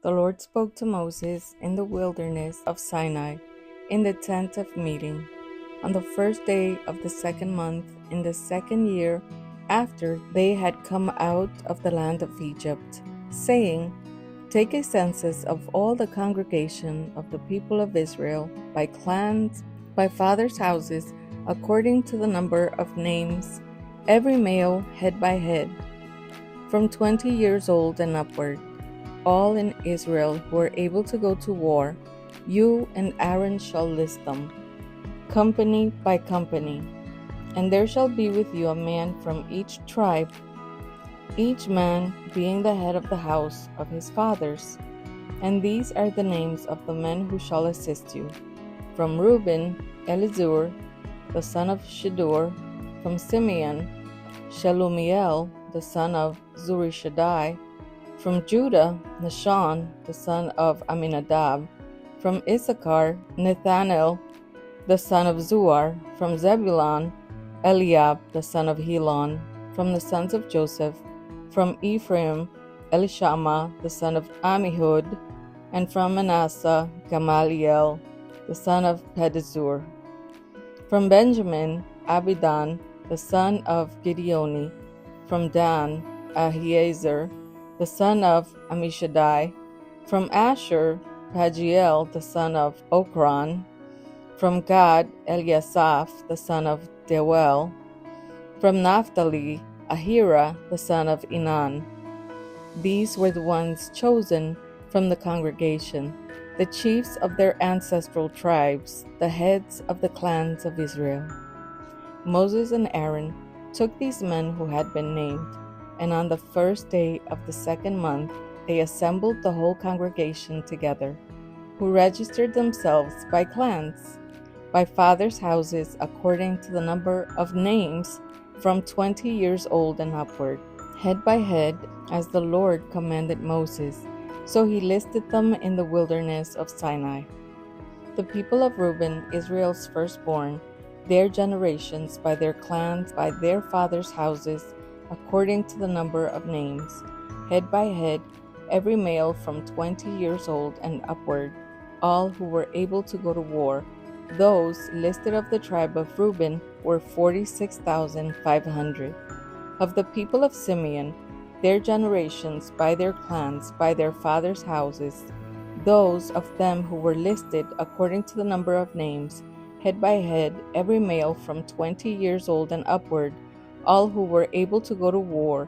The Lord spoke to Moses in the wilderness of Sinai, in the tent of meeting, on the first day of the second month, in the second year after they had come out of the land of Egypt, saying, Take a census of all the congregation of the people of Israel, by clans, by fathers' houses, according to the number of names, every male head by head, from 20 years old and upward, all in Israel who are able to go to war. You and Aaron shall list them, company by company. And there shall be with you a man from each tribe, each man being the head of the house of his fathers. And these are the names of the men who shall assist you. From Reuben, Elizur, the son of Shedeur. From Simeon, Shelumiel, the son of Zurishaddai. From Judah, Nahshon, the son of Aminadab. From Issachar, Nethanel, the son of Zuar. From Zebulun, Eliab, the son of Helon. From the sons of Joseph, from Ephraim, Elishama, the son of Ammihud. And from Manasseh, Gamaliel, the son of Pedazur. From Benjamin, Abidan, the son of Gideoni. From Dan, Ahiezer, the son of Ammishaddai. From Asher, Pagiel, the son of Okran. From Gad, Eliasaph, the son of Deuel. From Naphtali, Ahira, the son of Enan. These were the ones chosen from the congregation, the chiefs of their ancestral tribes, the heads of the clans of Israel. Moses and Aaron took these men who had been named, and on the first day of the second month they assembled the whole congregation together, who registered themselves by clans, by fathers' houses, according to the number of names, from 20 years old and upward, head by head, as the Lord commanded Moses. So he listed them in the wilderness of Sinai. The people of Reuben, Israel's firstborn, their generations, by their clans, by their fathers' houses, according to the number of names, head by head, every male from 20 years old and upward, all who were able to go to war. Those listed of the tribe of Reuben were 46,500. Of the people of Simeon, their generations, by their clans, by their fathers' houses, those of them who were listed according to the number of names, head by head, every male from 20 years old and upward, all who were able to go to war.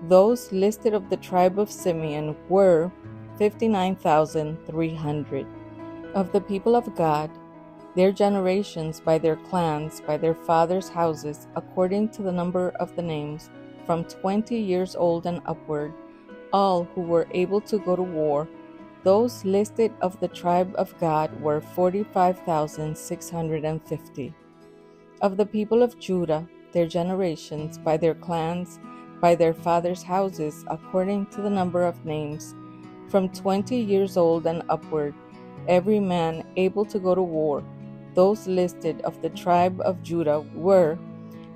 Those listed of the tribe of Simeon were 59,300. Of the people of Gad, their generations, by their clans, by their fathers' houses, according to the number of the names, from 20 years old and upward, all who were able to go to war. Those listed of the tribe of Gad were 45,650. Of the people of Judah, their generations, by their clans, by their fathers' houses, according to the number of names, from 20 years old and upward, every man able to go to war. Those listed of the tribe of Judah were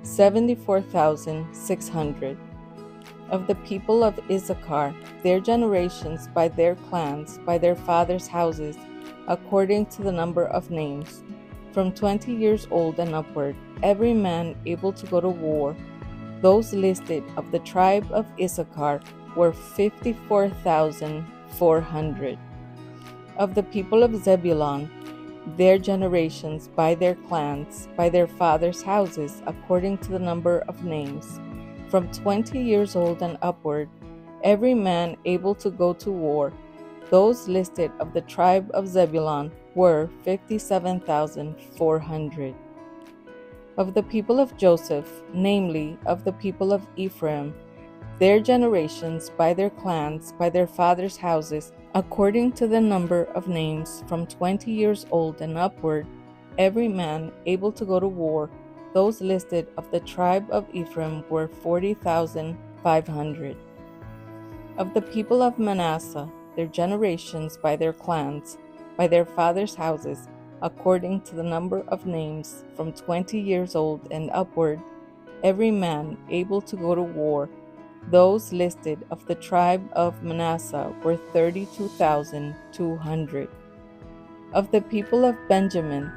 74,600. Of the people of Issachar, their generations, by their clans, by their fathers' houses, according to the number of names, from 20 years old and upward, every man able to go to war. Those listed of the tribe of Issachar were 54,400. Of the people of Zebulun, their generations, by their clans, by their fathers' houses, according to the number of names, from 20 years old and upward, every man able to go to war. Those listed of the tribe of Zebulun were 57,400. Of the people of Joseph, namely, of the people of Ephraim, their generations, by their clans, by their fathers' houses, according to the number of names, from 20 years old and upward, every man able to go to war. Those listed of the tribe of Ephraim were 40,500. Of the people of Manasseh, their generations, by their clans, by their fathers' houses, according to the number of names, from 20 years old and upward, every man able to go to war. Those listed of the tribe of Manasseh were 32,200. Of the people of Benjamin,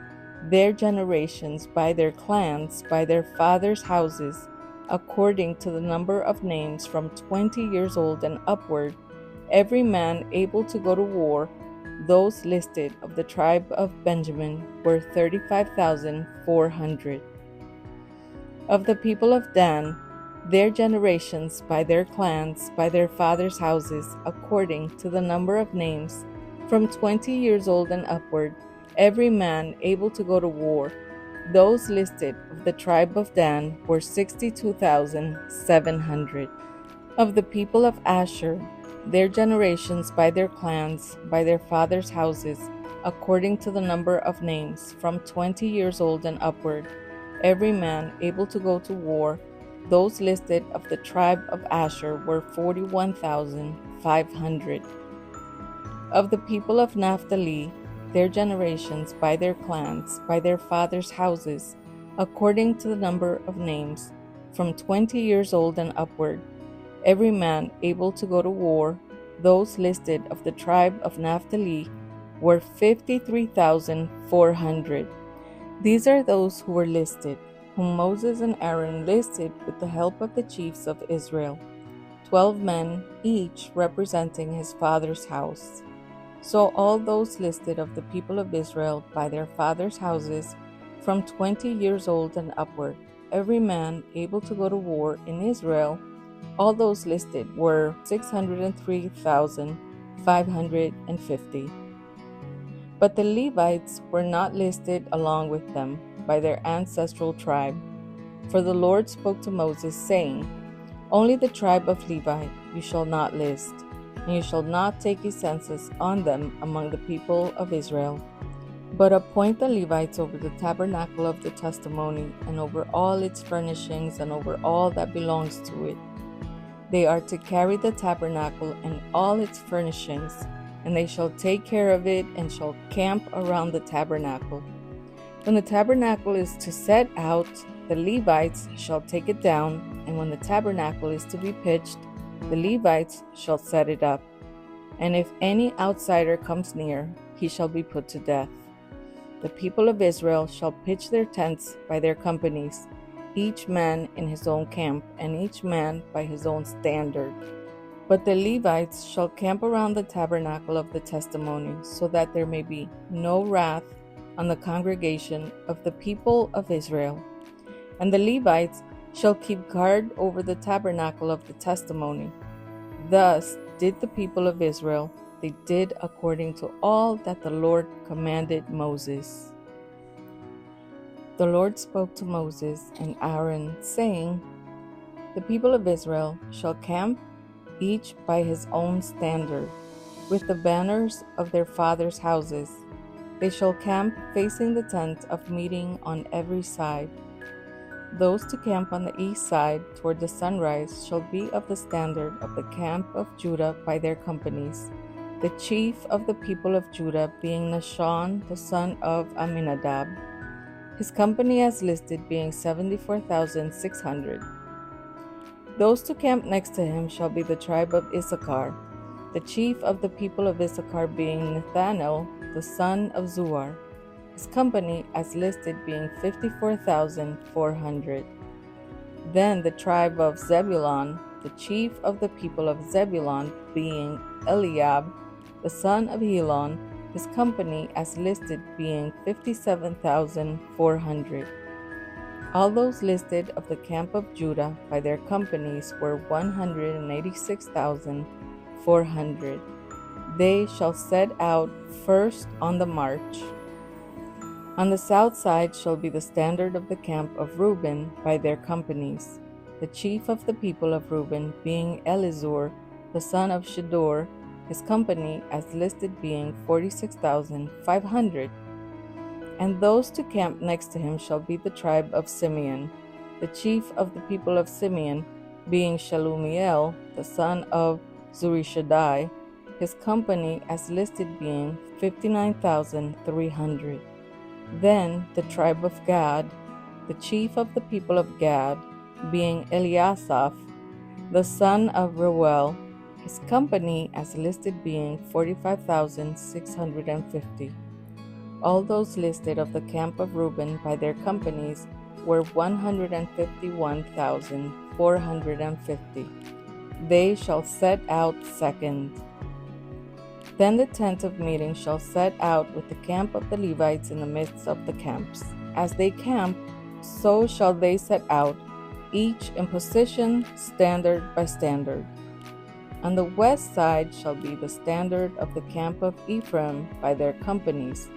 their generations by their clans, by their fathers' houses, according to the number of names from 20 years old and upward, every man able to go to war, those listed of the tribe of Benjamin were 35,400. Of the people of Dan, their generations by their clans, by their fathers' houses, according to the number of names, from 20 years old and upward, every man able to go to war, those listed of the tribe of Dan were 62,700. Of the people of Asher, their generations by their clans, by their fathers' houses, according to the number of names, from 20 years old and upward, every man able to go to war, those listed of the tribe of Asher were 41,500. Of the people of Naphtali, their generations by their clans, by their fathers' houses, according to the number of names, from 20 years old and upward, every man able to go to war, those listed of the tribe of Naphtali were 53,400. These are those who were listed, whom Moses and Aaron listed with the help of the chiefs of Israel, 12 men, each representing his father's house. So all those listed of the people of Israel by their fathers' houses, from 20 years old and upward, every man able to go to war in Israel, all those listed were 603,550. But the Levites were not listed along with them by their ancestral tribe. For the Lord spoke to Moses, saying, Only the tribe of Levi you shall not list, and you shall not take a census on them among the people of Israel. But appoint the Levites over the tabernacle of the testimony, and over all its furnishings, and over all that belongs to it. They are to carry the tabernacle and all its furnishings, and they shall take care of it, and shall camp around the tabernacle. When the tabernacle is to set out, the Levites shall take it down, and when the tabernacle is to be pitched, the Levites shall set it up. And if any outsider comes near, he shall be put to death. The people of Israel shall pitch their tents by their companies, each man in his own camp, and each man by his own standard. But the Levites shall camp around the tabernacle of the testimony, so that there may be no wrath on the congregation of the people of Israel. And the Levites shall keep guard over the tabernacle of the testimony. Thus did the people of Israel. They did according to all that the Lord commanded Moses. The Lord spoke to Moses and Aaron, saying, The people of Israel shall camp each by his own standard, with the banners of their fathers' houses. They shall camp facing the tent of meeting on every side. Those to camp on the east side toward the sunrise shall be of the standard of the camp of Judah by their companies, the chief of the people of Judah being Nahshon the son of Amminadab, his company as listed being 74,600. Those to camp next to him shall be the tribe of Issachar, the chief of the people of Issachar being Nathanael the son of Zuar, his company as listed being 54,400. Then the tribe of Zebulun, the chief of the people of Zebulun being Eliab the son of Helon, his company as listed being 57,400. All those listed of the camp of Judah by their companies were 186,400. They shall set out first on the march. On the south side shall be the standard of the camp of Reuben by their companies, the chief of the people of Reuben being Elizur the son of Shedeur, his company as listed being 46,500. And those to camp next to him shall be the tribe of Simeon, the chief of the people of Simeon being Shalumiel the son of Zurishaddai, his company as listed being 59,300. Then the tribe of Gad, the chief of the people of Gad being Eliasaph, the son of Reuel, his company as listed being 45,650. All those listed of the camp of Reuben by their companies were 151,450. They shall set out second. Then the tent of meeting shall set out with the camp of the Levites in the midst of the camps. As they camp, so shall they set out, each in position, standard by standard. On the west side shall be the standard of the camp of Ephraim by their companies,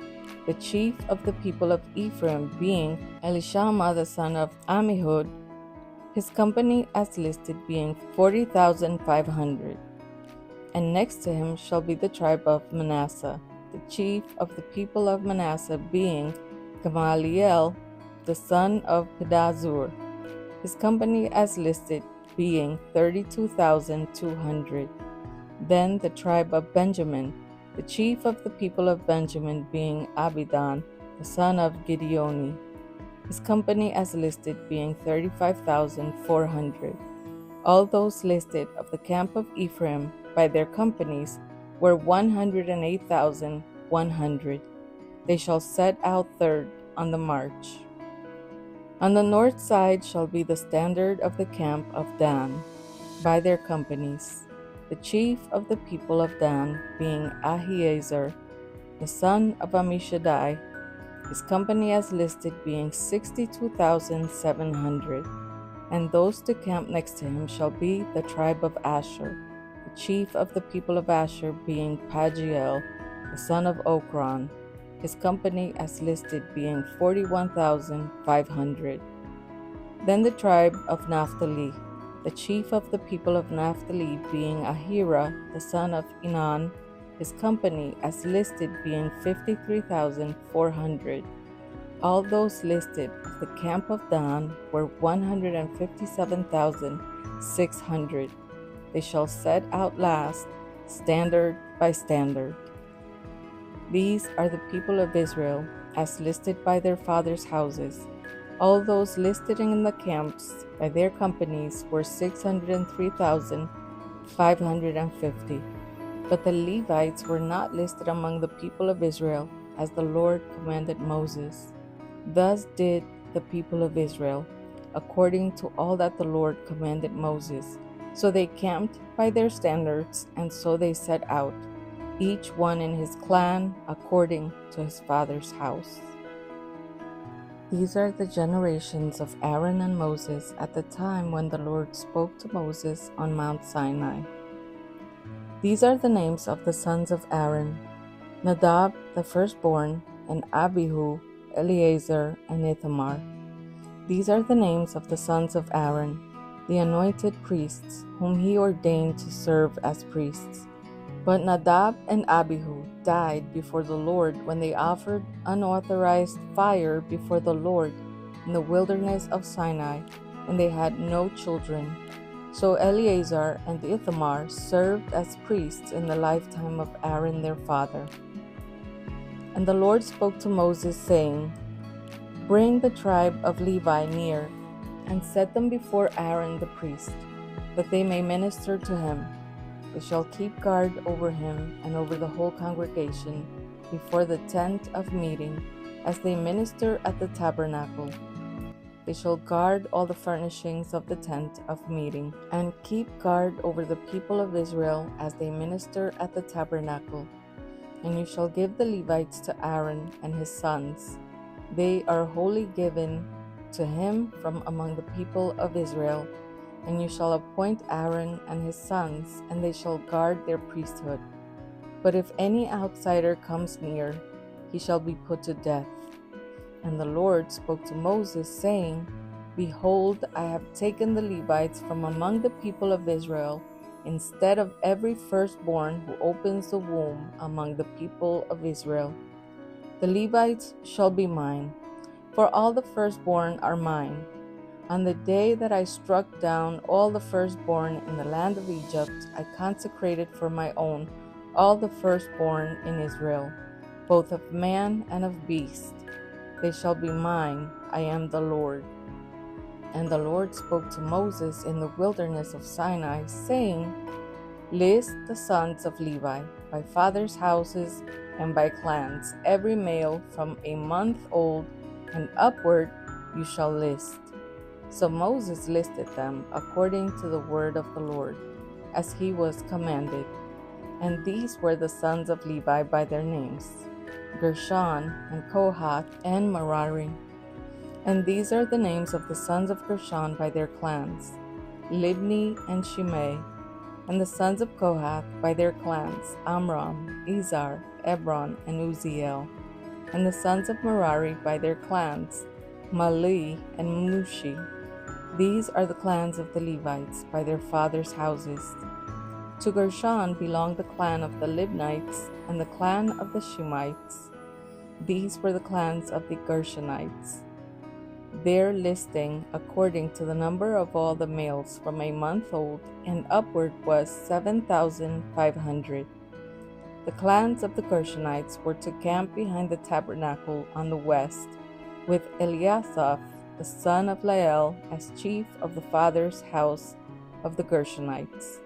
the chief of the people of Ephraim being Elishama the son of Ammihud, his company as listed being 40,500. And next to him shall be the tribe of Manasseh, the chief of the people of Manasseh being Gamaliel the son of Pedazur, his company as listed being 32,200. Then the tribe of Benjamin, the chief of the people of Benjamin being Abidan the son of Gideoni, his company as listed being 35,400. All those listed of the camp of Ephraim by their companies were 108,100. They shall set out third on the march. On the north side shall be the standard of the camp of Dan by their companies, the chief of the people of Dan being Ahiezer, the son of Ammishaddai, his company as listed being 62,700. And those to camp next to him shall be the tribe of Asher, the chief of the people of Asher being Pagiel, the son of Okran, his company as listed being 41,500. Then the tribe of Naphtali, the chief of the people of Naphtali being Ahira, the son of Enan, his company as listed being 53,400. All those listed of the camp of Dan were 157,600. They shall set out last, standard by standard. These are the people of Israel, as listed by their fathers' houses. All those listed in the camps by their companies were 603,550. But the Levites were not listed among the people of Israel, as the Lord commanded Moses. Thus did the people of Israel, according to all that the Lord commanded Moses. So they camped by their standards, and so they set out, each one in his clan, according to his father's house. These are the generations of Aaron and Moses at the time when the Lord spoke to Moses on Mount Sinai. These are the names of the sons of Aaron: Nadab the firstborn, and Abihu, Eleazar, and Ithamar. These are the names of the sons of Aaron, the anointed priests, whom he ordained to serve as priests. But Nadab and Abihu died before the Lord when they offered unauthorized fire before the Lord in the wilderness of Sinai, and they had no children. So Eleazar and Ithamar served as priests in the lifetime of Aaron their father. And the Lord spoke to Moses, saying, Bring the tribe of Levi near, and set them before Aaron the priest, that they may minister to him. They shall keep guard over him and over the whole congregation before the tent of meeting, as they minister at the tabernacle. They shall guard all the furnishings of the tent of meeting, and keep guard over the people of Israel as they minister at the tabernacle. And you shall give the Levites to Aaron and his sons. They are wholly given to him from among the people of Israel. And you shall appoint Aaron and his sons, and they shall guard their priesthood. But if any outsider comes near, he shall be put to death. And the Lord spoke to Moses, saying, Behold, I have taken the Levites from among the people of Israel, instead of every firstborn who opens the womb among the people of Israel. The Levites shall be mine, for all the firstborn are mine. On the day that I struck down all the firstborn in the land of Egypt, I consecrated for my own all the firstborn in Israel, both of man and of beast. They shall be mine. I am the Lord. And the Lord spoke to Moses in the wilderness of Sinai, saying, List the sons of Levi by fathers' houses and by clans, every male from a month old and upward you shall list. So Moses listed them according to the word of the Lord, as he was commanded. And these were the sons of Levi by their names, Gershon and Kohath and Merari. And these are the names of the sons of Gershon by their clans, Libni and Shimei. And the sons of Kohath by their clans, Amram, Izhar, Hebron, and Uzziel. And the sons of Merari by their clans, Mahli and Mushi. These are the clans of the Levites by their fathers' houses. To Gershon belonged the clan of the Libnites and the clan of the Shimeites. These were the clans of the Gershonites. Their listing, according to the number of all the males from a month old and upward, was 7,500. The clans of the Gershonites were to camp behind the tabernacle on the west, with Eliasaph, the son of Lael, as chief of the father's house of the Gershonites.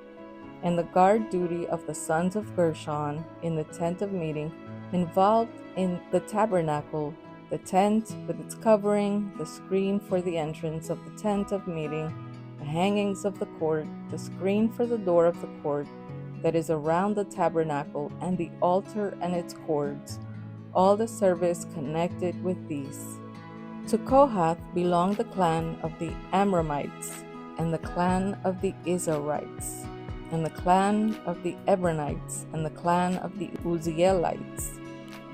And the guard duty of the sons of Gershon in the tent of meeting involved in the tabernacle, the tent with its covering, the screen for the entrance of the tent of meeting, the hangings of the court, the screen for the door of the court that is around the tabernacle, and the altar and its cords, all the service connected with these. To Kohath belonged the clan of the Amramites, and the clan of the Izharites, and the clan of the Hebronites, and the clan of the Uzzielites.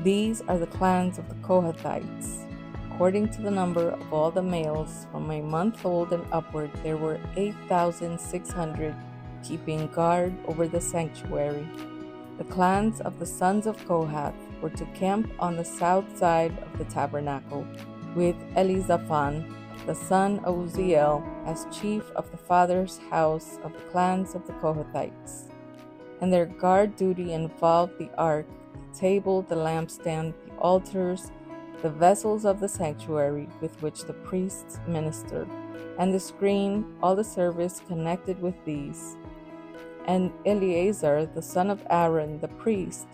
These are the clans of the Kohathites. According to the number of all the males from a month old and upward, there were 8,600 keeping guard over the sanctuary. The clans of the sons of Kohath were to camp on the south side of the tabernacle, with Elizaphan, the son of Uzziel, as chief of the father's house of the clans of the Kohathites. And their guard duty involved the ark, the table, the lampstand, the altars, the vessels of the sanctuary with which the priests ministered, and the screen, all the service connected with these. And Eleazar, the son of Aaron, the priest,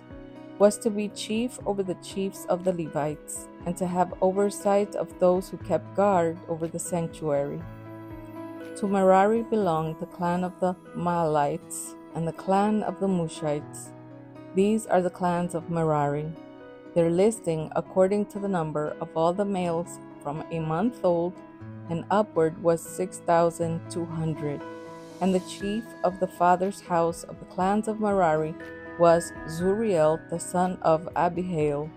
was to be chief over the chiefs of the Levites, and to have oversight of those who kept guard over the sanctuary. To Merari belonged the clan of the Mahlites and the clan of the Mushites. These are the clans of Merari. Their listing, according to the number of all the males from a month old and upward, was 6,200. And the chief of the father's house of the clans of Merari was Zuriel, the son of Abihail.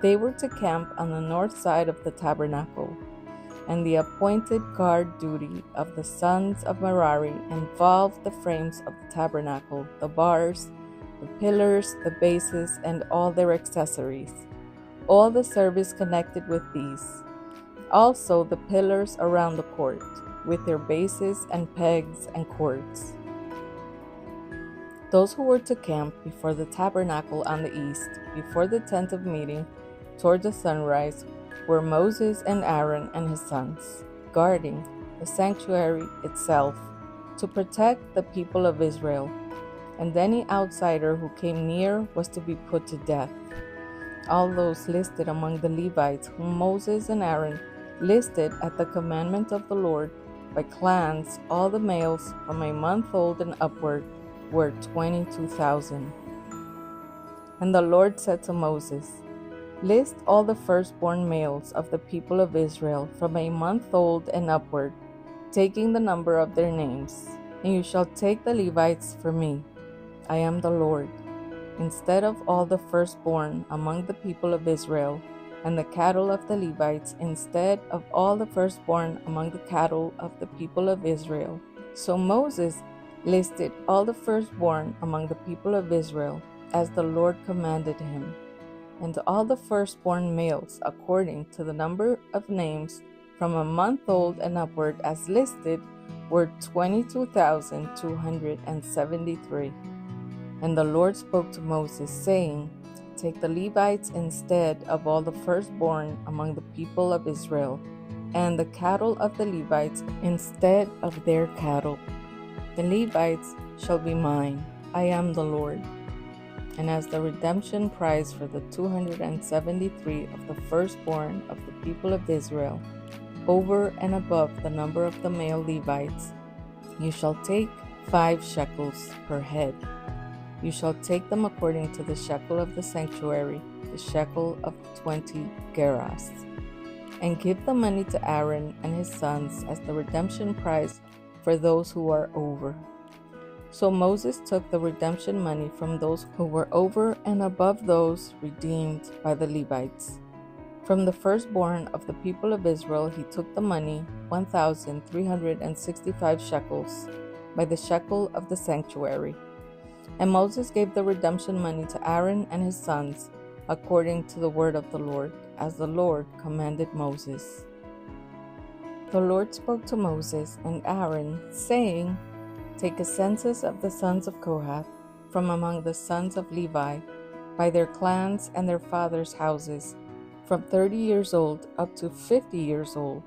They were to camp on the north side of the tabernacle, and the appointed guard duty of the sons of Merari involved the frames of the tabernacle, the bars, the pillars, the bases, and all their accessories, all the service connected with these. Also the pillars around the court, with their bases and pegs and cords. Those who were to camp before the tabernacle on the east, before the tent of meeting, toward the sunrise, were Moses and Aaron and his sons, guarding the sanctuary itself to protect the people of Israel. And any outsider who came near was to be put to death. All those listed among the Levites, whom Moses and Aaron listed at the commandment of the Lord by clans, all the males from a month old and upward, were 22,000. And the Lord said to Moses, List all the firstborn males of the people of Israel from a month old and upward, taking the number of their names, and you shall take the Levites for me. I am the Lord. Instead of all the firstborn among the people of Israel, and the cattle of the Levites, instead of all the firstborn among the cattle of the people of Israel. So Moses listed all the firstborn among the people of Israel, as the Lord commanded him, and all the firstborn males according to the number of names from a month old and upward as listed were 22,273. And the Lord spoke to Moses, saying, Take the Levites instead of all the firstborn among the people of Israel, and the cattle of the Levites instead of their cattle. The Levites shall be mine. I am the Lord. And as the redemption price for the 273 of the firstborn of the people of Israel, over and above the number of the male Levites, you shall take 5 shekels per head. You shall take them according to the shekel of the sanctuary, the shekel of 20 gerahs, and give the money to Aaron and his sons as the redemption price for those who are over. So Moses took the redemption money from those who were over and above those redeemed by the Levites. From the firstborn of the people of Israel he took the money, 1,365 shekels, by the shekel of the sanctuary. And Moses gave the redemption money to Aaron and his sons, according to the word of the Lord, as the Lord commanded Moses. The Lord spoke to Moses and Aaron, saying, Take a census of the sons of Kohath from among the sons of Levi, by their clans and their fathers' houses, from 30 years old up to 50 years old,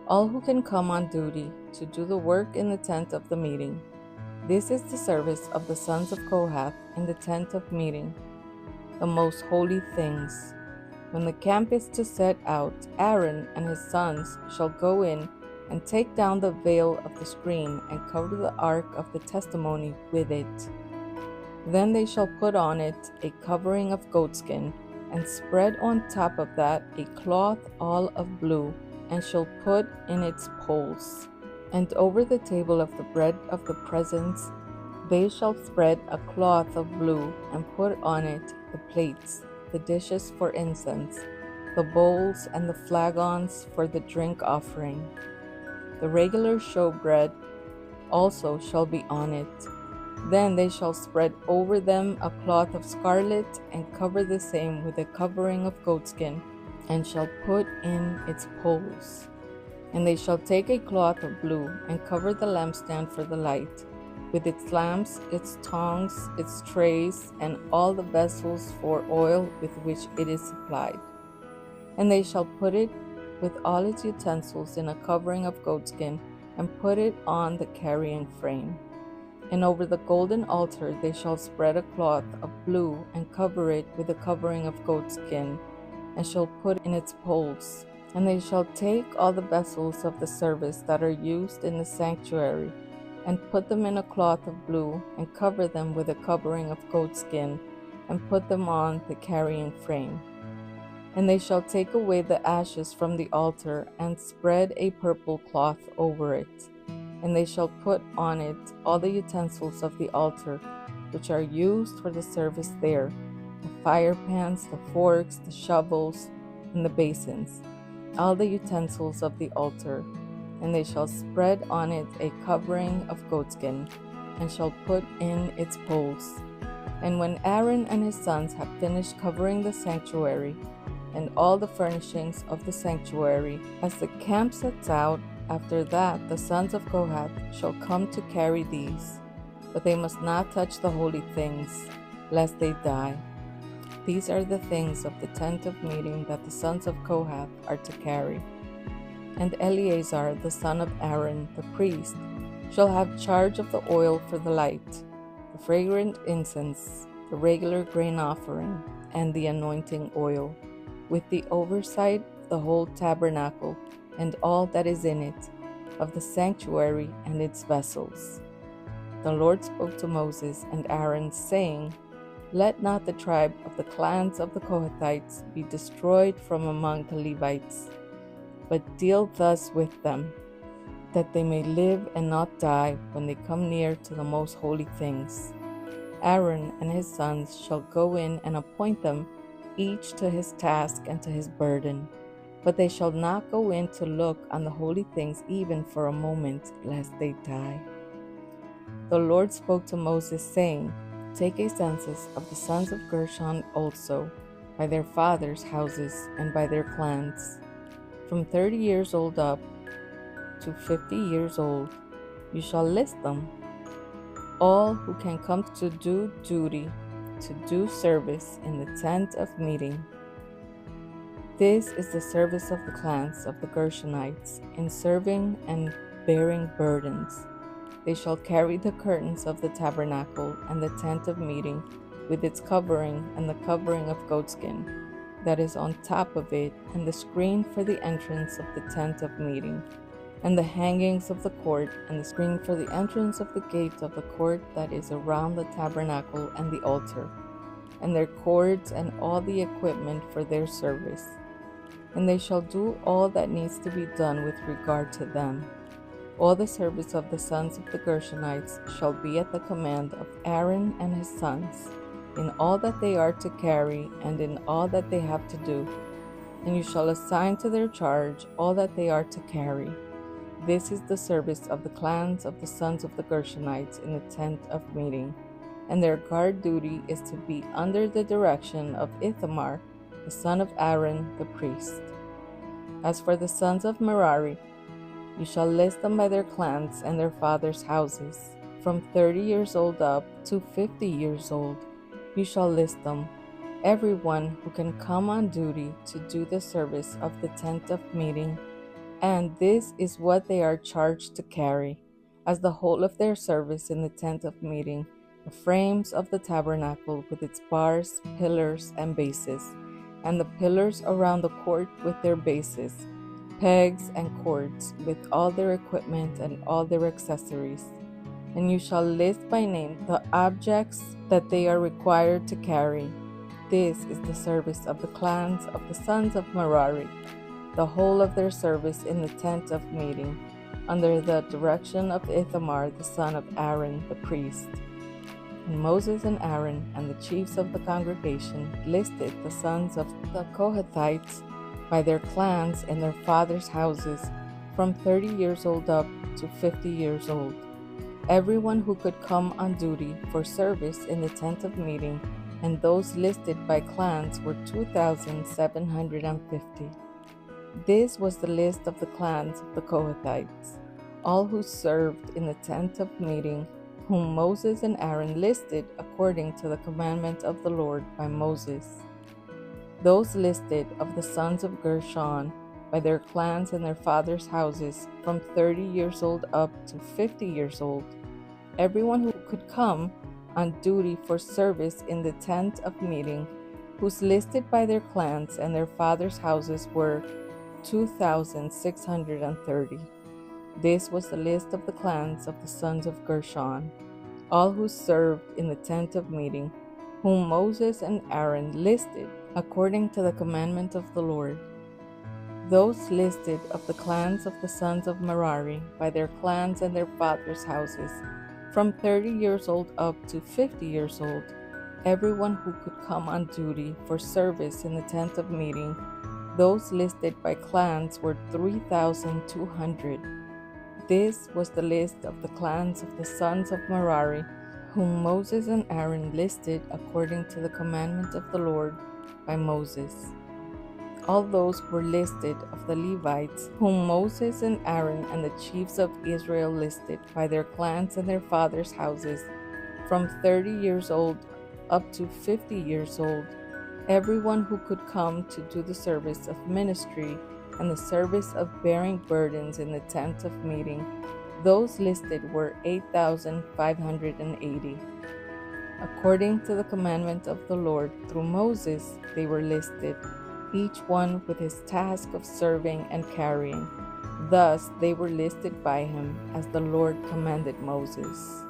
all who can come on duty to do the work in the tent of the meeting. This is the service of the sons of Kohath in the tent of meeting, the most holy things. When the camp is to set out, Aaron and his sons shall go in and take down the veil of the screen and cover the ark of the testimony with it. Then they shall put on it a covering of goatskin, and spread on top of that a cloth all of blue, and shall put in its poles. And over the table of the bread of the presence they shall spread a cloth of blue, and put on it the plates, the dishes for incense, the bowls and the flagons for the drink offering. The regular showbread also shall be on it. Then they shall spread over them a cloth of scarlet, and cover the same with a covering of goatskin, and shall put in its poles. And they shall take a cloth of blue, and cover the lampstand for the light, with its lamps, its tongs, its trays, and all the vessels for oil with which it is supplied. And they shall put it with all its utensils in a covering of goatskin, and put it on the carrying frame. And over the golden altar they shall spread a cloth of blue, and cover it with a covering of goatskin, and shall put in its poles. And they shall take all the vessels of the service that are used in the sanctuary, and put them in a cloth of blue, and cover them with a covering of goatskin, and put them on the carrying frame. And they shall take away the ashes from the altar, and spread a purple cloth over it. And they shall put on it all the utensils of the altar, which are used for the service there, the fire pans, the forks, the shovels, and the basins, all the utensils of the altar. And they shall spread on it a covering of goatskin, and shall put in its poles. And when Aaron and his sons have finished covering the sanctuary, and all the furnishings of the sanctuary, as the camp sets out, after that the sons of Kohath shall come to carry these. But they must not touch the holy things, lest they die. These are the things of the tent of meeting that the sons of Kohath are to carry. And Eleazar the son of Aaron, the priest, shall have charge of the oil for the light, the fragrant incense, the regular grain offering, and the anointing oil, with the oversight of the whole tabernacle and all that is in it, of the sanctuary and its vessels. The Lord spoke to Moses and Aaron, saying, Let not the tribe of the clans of the Kohathites be destroyed from among the Levites, but deal thus with them, that they may live and not die when they come near to the most holy things. Aaron and his sons shall go in and appoint them, each to his task and to his burden. But they shall not go in to look on the holy things even for a moment, lest they die. The Lord spoke to Moses, saying, Take a census of the sons of Gershon also, by their fathers' houses and by their clans. From 30 years old up to 50 years old, you shall list them, all who can come to do duty, to do service in the tent of meeting. This is the service of the clans of the Gershonites in serving and bearing burdens. They shall carry the curtains of the tabernacle and the tent of meeting with its covering and the covering of goatskin that is on top of it, and the screen for the entrance of the tent of meeting, and the hangings of the court, and the screen for the entrance of the gate of the court that is around the tabernacle and the altar, and their cords and all the equipment for their service. And they shall do all that needs to be done with regard to them. All the service of the sons of the Gershonites shall be at the command of Aaron and his sons, in all that they are to carry and in all that they have to do. And you shall assign to their charge all that they are to carry. This is the service of the clans of the sons of the Gershonites in the tent of meeting. And their guard duty is to be under the direction of Ithamar, the son of Aaron, the priest. As for the sons of Merari, you shall list them by their clans and their fathers' houses, from 30 years old up to 50 years old. You shall list them, everyone who can come on duty to do the service of the tent of meeting, and this is what they are charged to carry, as the whole of their service in the tent of meeting, the frames of the tabernacle with its bars, pillars, and bases, and the pillars around the court with their bases, pegs and cords, with all their equipment and all their accessories. And you shall list by name the objects that they are required to carry. This is the service of the clans of the sons of Merari, the whole of their service in the tent of meeting, under the direction of Ithamar the son of Aaron the priest. And Moses and Aaron and the chiefs of the congregation listed the sons of the Kohathites by their clans and their fathers' houses, from 30 years old up to 50 years old. Everyone who could come on duty for service in the tent of meeting, and those listed by clans were 2,750. This was the list of the clans of the Kohathites, all who served in the tent of meeting, whom Moses and Aaron listed according to the commandment of the Lord by Moses. Those listed of the sons of Gershon by their clans and their fathers' houses, from 30 years old up to 50 years old. Everyone who could come on duty for service in the tent of meeting, whose listed by their clans and their fathers' houses were 2,630. This was the list of the clans of the sons of Gershon, all who served in the tent of meeting, whom Moses and Aaron listed according to the commandment of the Lord. Those listed of the clans of the sons of Merari by their clans and their fathers' houses, from 30 years old up to 50 years old, everyone who could come on duty for service in the tent of meeting. Those listed by clans were 3,200. This was the list of the clans of the sons of Merari, whom Moses and Aaron listed according to the commandment of the Lord by Moses. All those were listed of the Levites, whom Moses and Aaron and the chiefs of Israel listed by their clans and their fathers' houses, from 30 years old up to 50 years old, everyone who could come to do the service of ministry and the service of bearing burdens in the tent of meeting. Those listed were 8,580. According to the commandment of the Lord through Moses, they were listed, each one with his task of serving and carrying. Thus they were listed by him as the Lord commanded Moses.